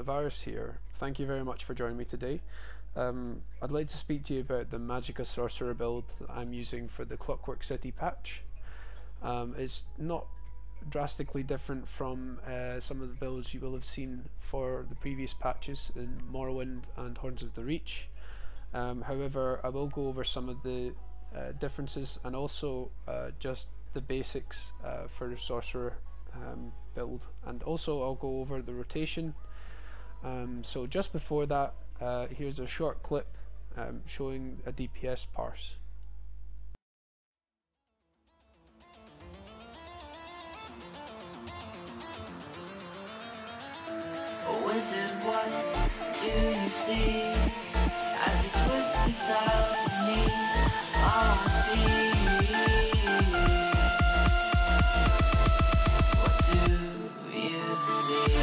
NOVARIS here. Thank you very much for joining me today. I'd like to speak to you about the Magicka Sorcerer build that I'm using for the Clockwork City patch. It's not drastically different from some of the builds you will have seen for the previous patches in Morrowind and Horns of the Reach. However, I will go over some of the differences and also just the basics for the Sorcerer build, and also I'll go over the rotation. So just before that, here's a short clip showing a DPS parse. Oh, wizard, what do you see as you twist the tiles beneath our feet? What do you see?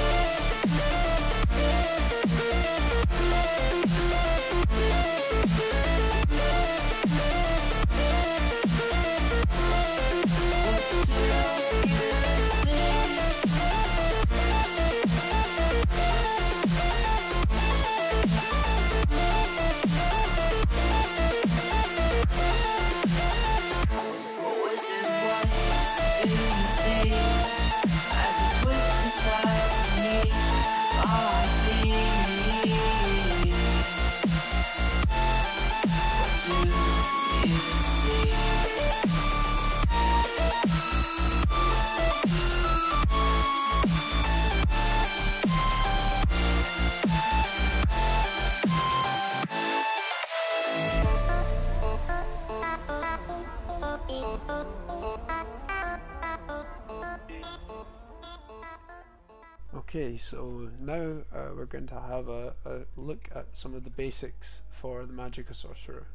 Okay, so now we're going to have a look at some of the basics for the Magicka Sorcerer.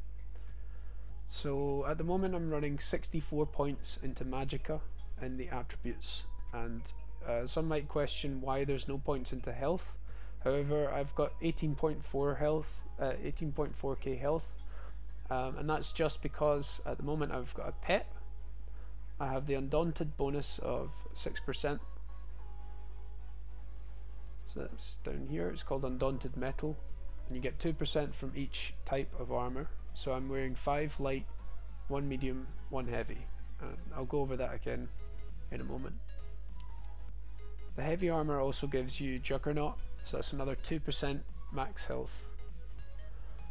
So at the moment I'm running 64 points into Magicka in the attributes, and some might question why there's no points into health. However, I've got 18.4 health, 18.4k health, and that's just because at the moment I've got a pet. I have the Undaunted bonus of 6%. So that's down here, it's called Undaunted Metal, and you get 2% from each type of armor. So I'm wearing 5 light, 1 medium, 1 heavy, and I'll go over that again in a moment. The heavy armor also gives you Juggernaut, so that's another 2% max health.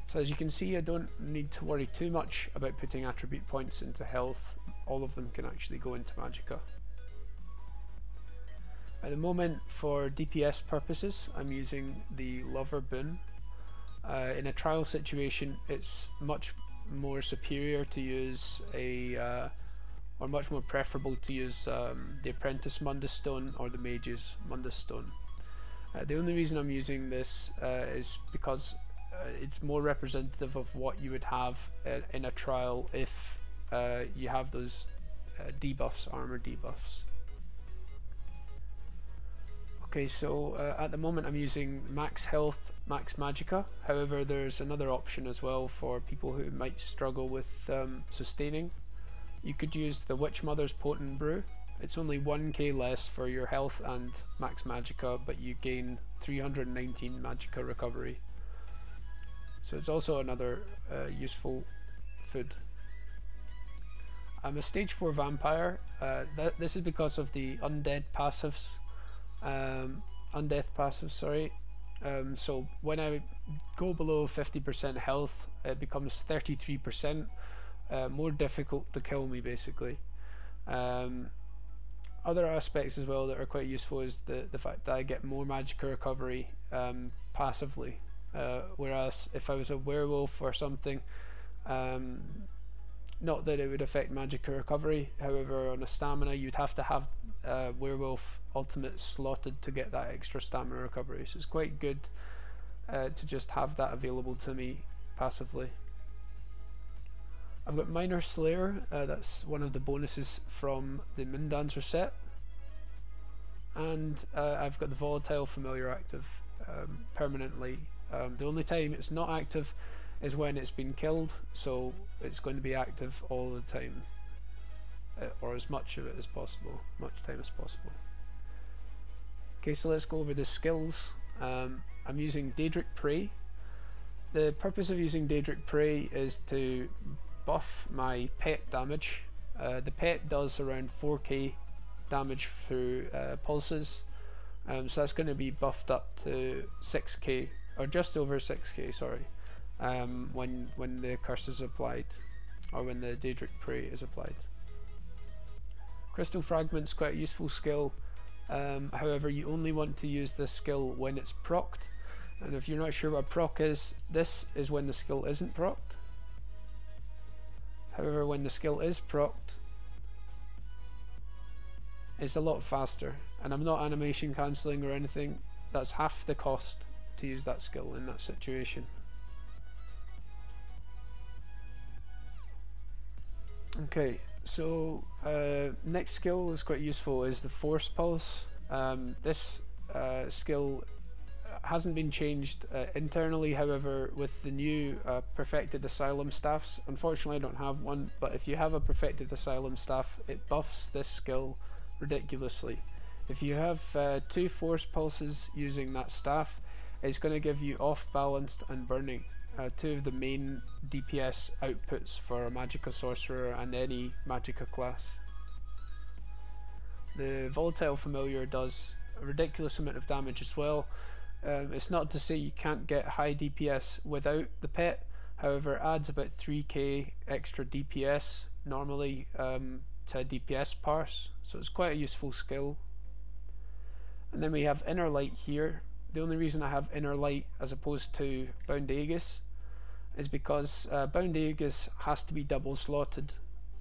So as you can see, I don't need to worry too much about putting attribute points into health. All of them can actually go into Magicka. At the moment, for DPS purposes, I'm using the Lover boon. In a trial situation, it's much more superior to use a, or much more preferable to use the Apprentice Mundus stone or the Mage's Mundus stone. The only reason I'm using this is because it's more representative of what you would have in a trial if you have those debuffs, armor debuffs. Okay, so at the moment I'm using max health, max Magicka. However, there's another option as well for people who might struggle with sustaining. You could use the Witchmothers Potent Brew. It's only 1k less for your health and max Magicka, but you gain 319 Magicka recovery. So it's also another useful food. I'm a stage 4 vampire. This is because of the undead passives. Undeath passive, sorry. So when I go below 50% health, it becomes 33%, more difficult to kill me basically. Other aspects as well that are quite useful is the fact that I get more Magicka recovery passively, whereas if I was a werewolf or something, not that it would affect Magicka recovery, however on a stamina you'd have to have werewolf ultimate slotted to get that extra stamina recovery, so it's quite good to just have that available to me passively. I've got Minor Slayer, that's one of the bonuses from the Moondancer set, and I've got the Volatile Familiar active permanently. The only time it's not active is when it's been killed, so it's going to be active all the time, or as much of it as possible, much time as possible. Okay, so let's go over the skills. I'm using Daedric Prey. The purpose of using Daedric Prey is to buff my pet damage. The pet does around 4k damage through pulses, so that's going to be buffed up to 6k, or just over 6k, sorry, when the curse is applied, or when the Daedric Prey is applied. Crystal Fragments, quite a useful skill. However, you only want to use this skill when it's procced, and if you're not sure what proc is, this is when the skill isn't procced. However, when the skill is procced, it's a lot faster, and I'm not animation cancelling or anything. That's half the cost to use that skill in that situation. Okay, so next skill is quite useful, is the Force Pulse. This skill hasn't been changed internally, however, with the new Perfected Asylum staffs. Unfortunately I don't have one, but if you have a Perfected Asylum staff, it buffs this skill ridiculously. If you have 2 Force Pulses using that staff, it's going to give you Off Balanced and Burning, 2 of the main DPS outputs for a Magicka Sorcerer and any Magicka class. The Volatile Familiar does a ridiculous amount of damage as well. It's not to say you can't get high DPS without the pet, however it adds about 3k extra DPS normally to a DPS parse, so it's quite a useful skill. And then we have Inner Light here. The only reason I have Inner Light as opposed to Bound Aegis is because Bound Aegis has to be double slotted,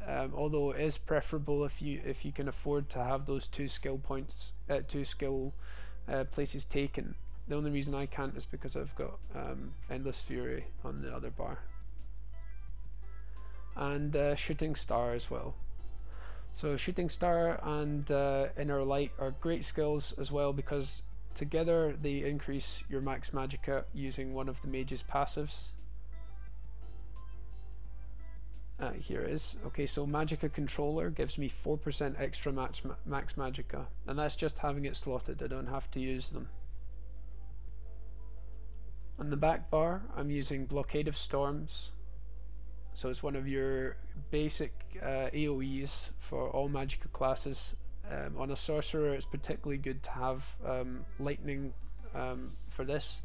although it is preferable if you can afford to have those 2 skill points, 2 skill places taken. The only reason I can't is because I've got Endless Fury on the other bar. And Shooting Star as well. So Shooting Star and Inner Light are great skills as well, because together they increase your max magicka using one of the mage's passives. Here it is. Okay, so Magicka Controller gives me 4% extra max magicka, and that's just having it slotted. I don't have to use them. On the back bar, I'm using Blockade of Storms. So it's one of your basic AoEs for all Magicka classes. On a sorcerer, it's particularly good to have lightning for this,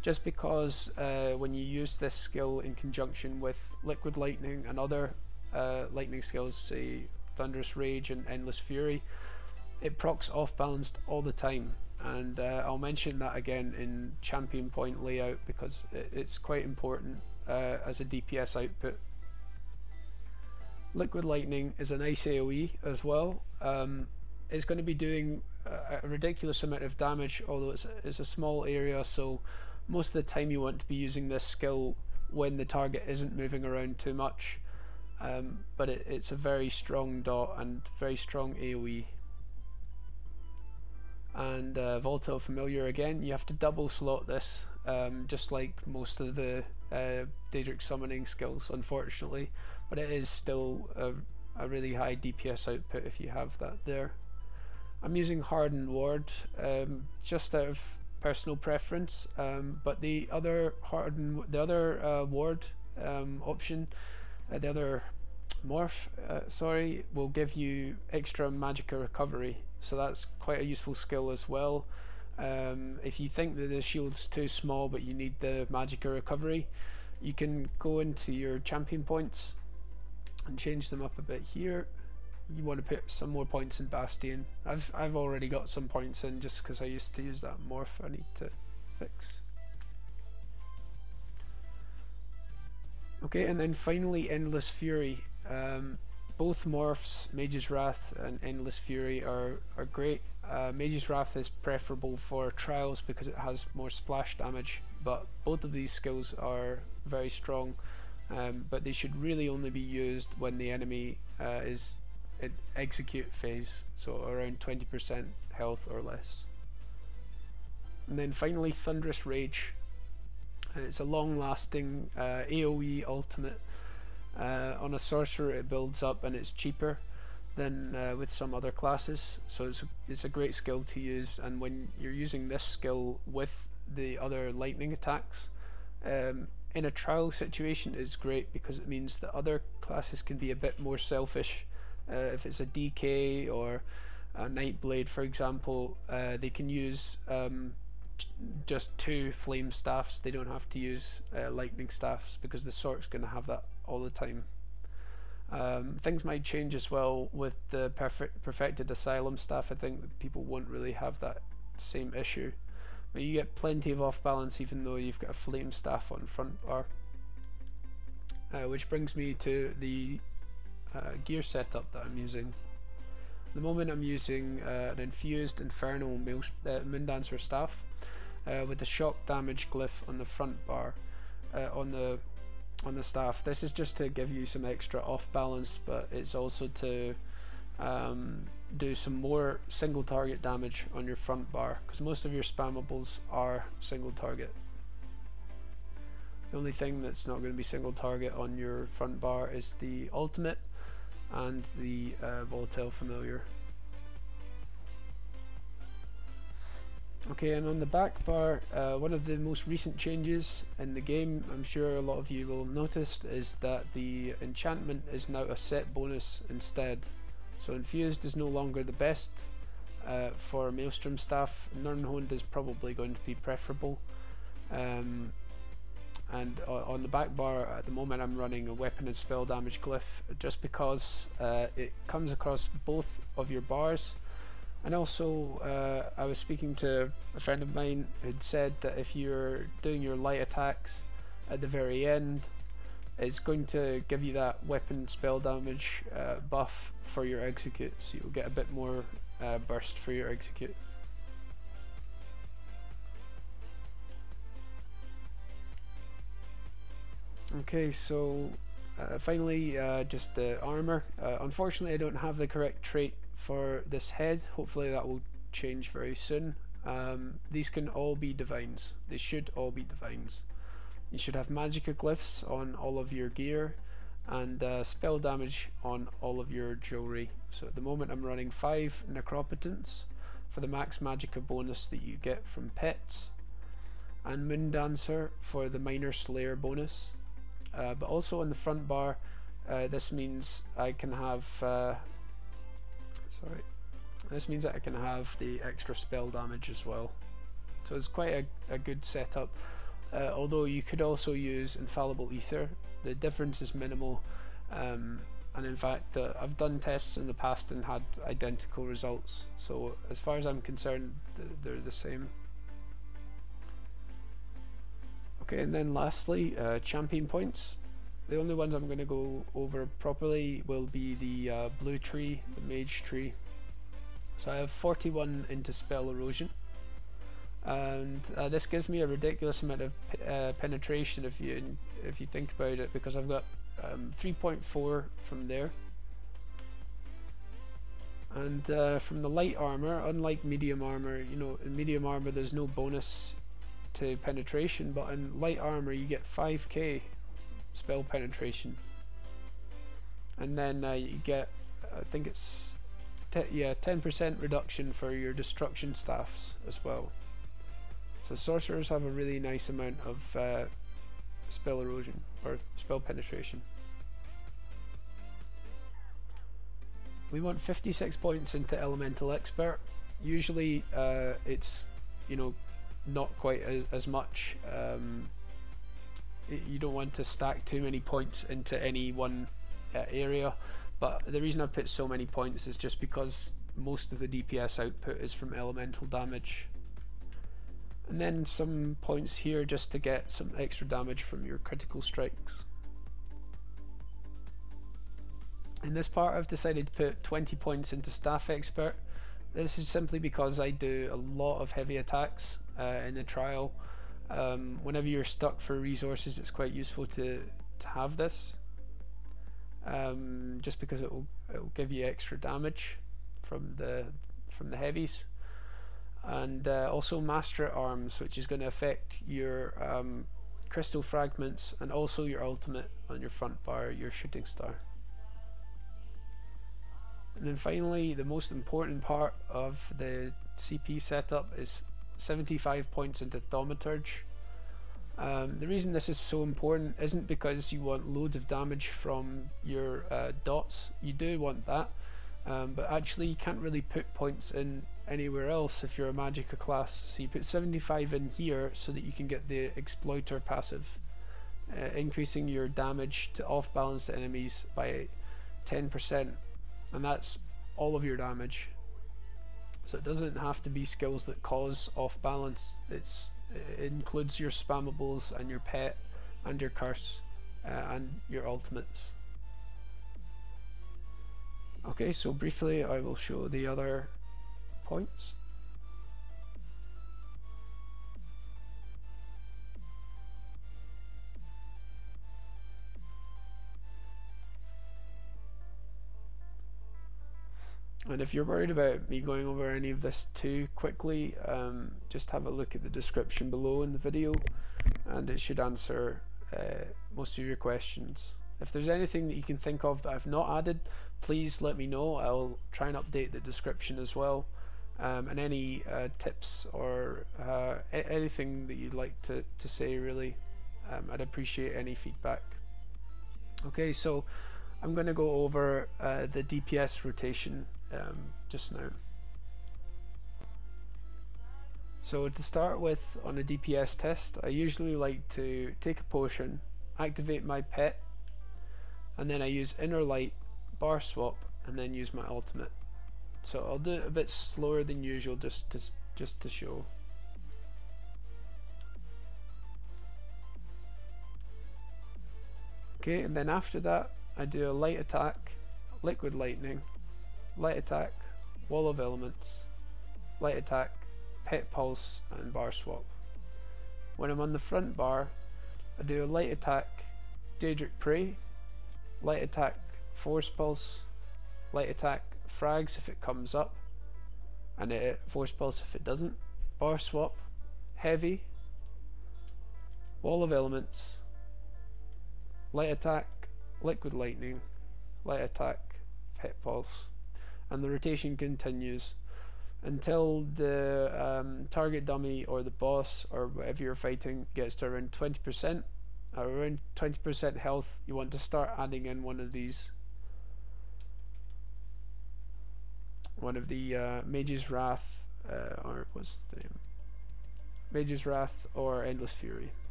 just because when you use this skill in conjunction with Liquid Lightning and other lightning skills, say Thunderous Rage and Endless Fury, it procs Off Balanced all the time. And I'll mention that again in champion point layout, because it's quite important as a DPS output. Liquid Lightning is a nice AoE as well. It's going to be doing a ridiculous amount of damage, although it's a small area, so most of the time you want to be using this skill when the target isn't moving around too much. But it's a very strong dot and very strong AoE. And Volatile Familiar, again, you have to double slot this, just like most of the Daedric summoning skills, unfortunately, but it is still a really high DPS output if you have that there. I'm using Hardened Ward just out of personal preference, but the other ward option, the other morph, sorry, will give you extra magicka recovery, so that's quite a useful skill as well. If you think that the shield's too small but you need the magicka recovery, you can go into your champion points and change them up a bit here. You want to put some more points in Bastion. I've already got some points in just because I used to use that morph I need to fix. Okay, and then finally Endless Fury. Both morphs, Mage's Wrath and Endless Fury, are great. Mage's Wrath is preferable for trials because it has more splash damage, but both of these skills are very strong, but they should really only be used when the enemy is in execute phase, so around 20% health or less. And then finally Thunderous Rage. It's a long-lasting AoE ultimate. On a sorcerer it builds up and it's cheaper than with some other classes, so it's a great skill to use, and when you're using this skill with the other lightning attacks. In a trial situation is great because it means that other classes can be a bit more selfish. If it's a DK or a Nightblade, for example, they can use just 2 flame staffs. They don't have to use lightning staffs because the Sorc's going to have that all the time. Things might change as well with the perfected asylum staff. I think that people won't really have that same issue, but you get plenty of off balance even though you've got a flame staff on front bar. Which brings me to the gear setup that I'm using. At the moment I'm using an Infused Inferno Moondancer staff with the shock damage glyph on the front bar on the staff. This is just to give you some extra off balance, but it's also to do some more single target damage on your front bar, because most of your spammables are single target. The only thing that's not going to be single target on your front bar is the ultimate and the Volatile familiar. Okay, and on the back bar, one of the most recent changes in the game, I'm sure a lot of you will have noticed, is that the enchantment is now a set bonus instead. So Infused is no longer the best for Maelstrom staff. Nirnhoned is probably going to be preferable. And on the back bar at the moment I'm running a weapon and spell damage glyph just because it comes across both of your bars. And also I was speaking to a friend of mine who'd said that if you're doing your light attacks at the very end, it's going to give you that weapon spell damage buff for your execute, so you'll get a bit more burst for your execute. Okay, so finally just the armor. Unfortunately I don't have the correct trait for this head. Hopefully that will change very soon. These can all be divines. They should all be divines. You should have magicka glyphs on all of your gear and spell damage on all of your jewellery. So at the moment I'm running 5 necropotence for the max magicka bonus that you get from pets, and Moondancer for the minor slayer bonus. But also on the front bar, this means I can have this means that I can have the extra spell damage as well. So it's quite a good setup. Although you could also use Infallible Ether, the difference is minimal, and in fact I've done tests in the past and had identical results, so as far as I'm concerned they're the same. Okay, and then lastly, champion points. The only ones I'm going to go over properly will be the blue tree, the mage tree. So I have 41 into spell erosion, and this gives me a ridiculous amount of penetration if you think about it, because I've got 3.4 from there. And from the light armor, unlike medium armor, you know, in medium armor there's no bonus to penetration, but in light armor you get 5k spell penetration, and then you get, I think it's 10% reduction for your destruction staffs as well. So sorcerers have a really nice amount of spell erosion or spell penetration. We want 56 points into elemental expert. Usually it's, you know, not quite as much. You don't want to stack too many points into any one area, but the reason I've put so many points is just because most of the DPS output is from elemental damage, and then some points here just to get some extra damage from your critical strikes. In this part I've decided to put 20 points into staff expert. This is simply because I do a lot of heavy attacks in the trial. Whenever you're stuck for resources, it's quite useful to have this, just because it will give you extra damage from the heavies, and also master arms, which is going to affect your crystal fragments and also your ultimate on your front bar, your shooting star. And then finally, the most important part of the CP setup is 75 points into Thaumaturge. The reason this is so important isn't because you want loads of damage from your dots. You do want that, but actually you can't really put points in anywhere else if you're a Magicka class. So you put 75 in here so that you can get the Exploiter passive, increasing your damage to off-balance enemies by 10%, and that's all of your damage. So it doesn't have to be skills that cause off-balance. It includes your spammables and your pet and your curse and your ultimates. Okay, so briefly I will show the other points. And if you're worried about me going over any of this too quickly, just have a look at the description below in the video and it should answer most of your questions. If there's anything that you can think of that I've not added, please let me know. I'll try and update the description as well. And any tips or anything that you'd like to say, really, I'd appreciate any feedback. Okay, so I'm going to go over the DPS rotation just now. So to start with, on a DPS test, I usually like to take a potion, activate my pet, and then I use Inner Light, bar swap, and then use my ultimate. So I'll do it a bit slower than usual just to show. Okay, and then after that I do a light attack, liquid lightning, light attack, wall of elements, light attack, pet pulse, and bar swap. When I'm on the front bar, I do a light attack, Daedric prey, light attack, force pulse, light attack, frags if it comes up, and force pulse if it doesn't, bar swap, heavy, wall of elements, light attack, liquid lightning, light attack, pet pulse, and the rotation continues until the target dummy or the boss or whatever you're fighting gets to around 20%. Around 20% health, you want to start adding in one of these. One of the Mage's Wrath, or what's the name? Mage's Wrath or Endless Fury.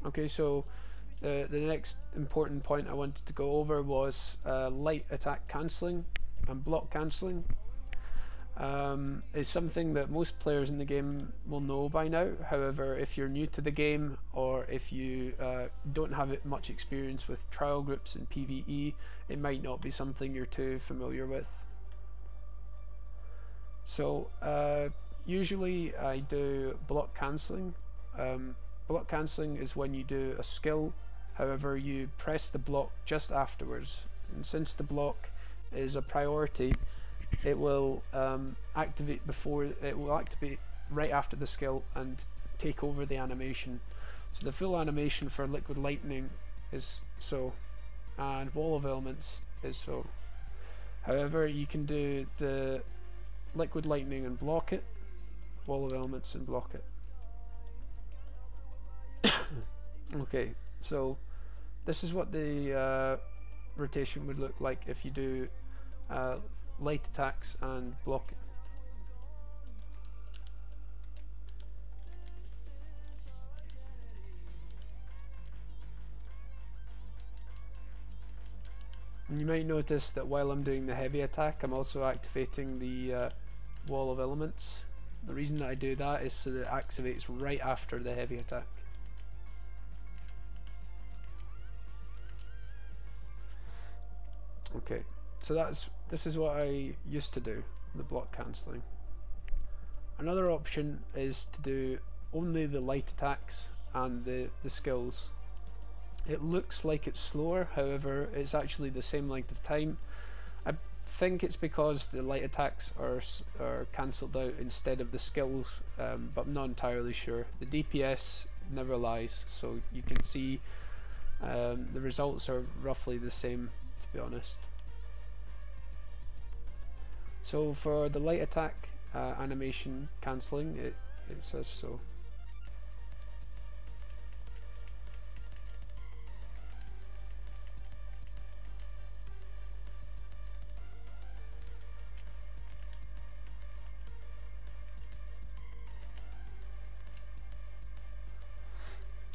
Okay, so the next important point I wanted to go over was light attack cancelling and block cancelling. Is something that most players in the game will know by now. However, if you're new to the game or if you don't have much experience with trial groups and PvE, it might not be something you're too familiar with. So usually I do block cancelling. Block cancelling is when you do a skill, however you press the block just afterwards, and since the block is a priority, it will activate right after the skill and take over the animation. So the full animation for liquid lightning is so, and wall of elements is so. However, you can do the liquid lightning and block it, wall of elements and block it. Okay, so this is what the rotation would look like if you do light attacks and block it. And you might notice that while I'm doing the heavy attack, I'm also activating the wall of elements. The reason that I do that is so that it activates right after the heavy attack. Okay, so this is what I used to do, the block cancelling. Another option is to do only the light attacks and the skills. It looks like it's slower, however it's actually the same length of time. I think it's because the light attacks are cancelled out instead of the skills, but I'm not entirely sure. The DPS never lies, so you can see the results are roughly the same, to be honest. So for the light attack, animation cancelling, it says so.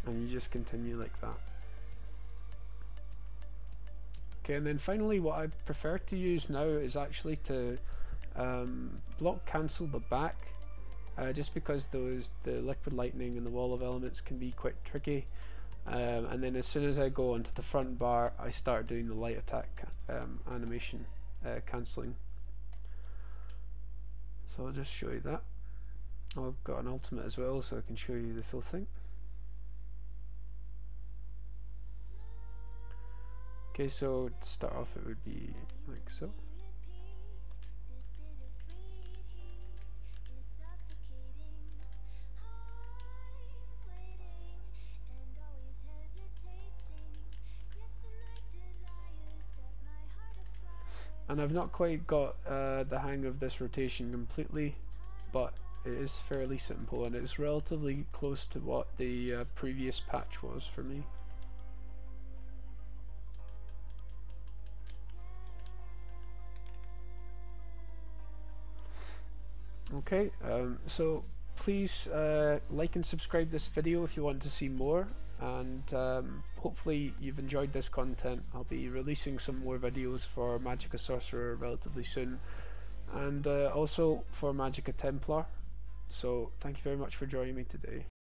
And you just continue like that. Okay, and then finally what I prefer to use now is actually to block cancel the back, just because the liquid lightning and the wall of elements can be quite tricky, and then as soon as I go onto the front bar I start doing the light attack animation cancelling. So I'll just show you that. I've got an ultimate as well, so I can show you the full thing. Okay, so to start off it would be like so. And I've not quite got the hang of this rotation completely, but it is fairly simple and it's relatively close to what the previous patch was for me. Okay, so please like and subscribe this video if you want to see more, and hopefully you've enjoyed this content. I'll be releasing some more videos for Magicka Sorcerer relatively soon, and also for Magicka Templar. So thank you very much for joining me today.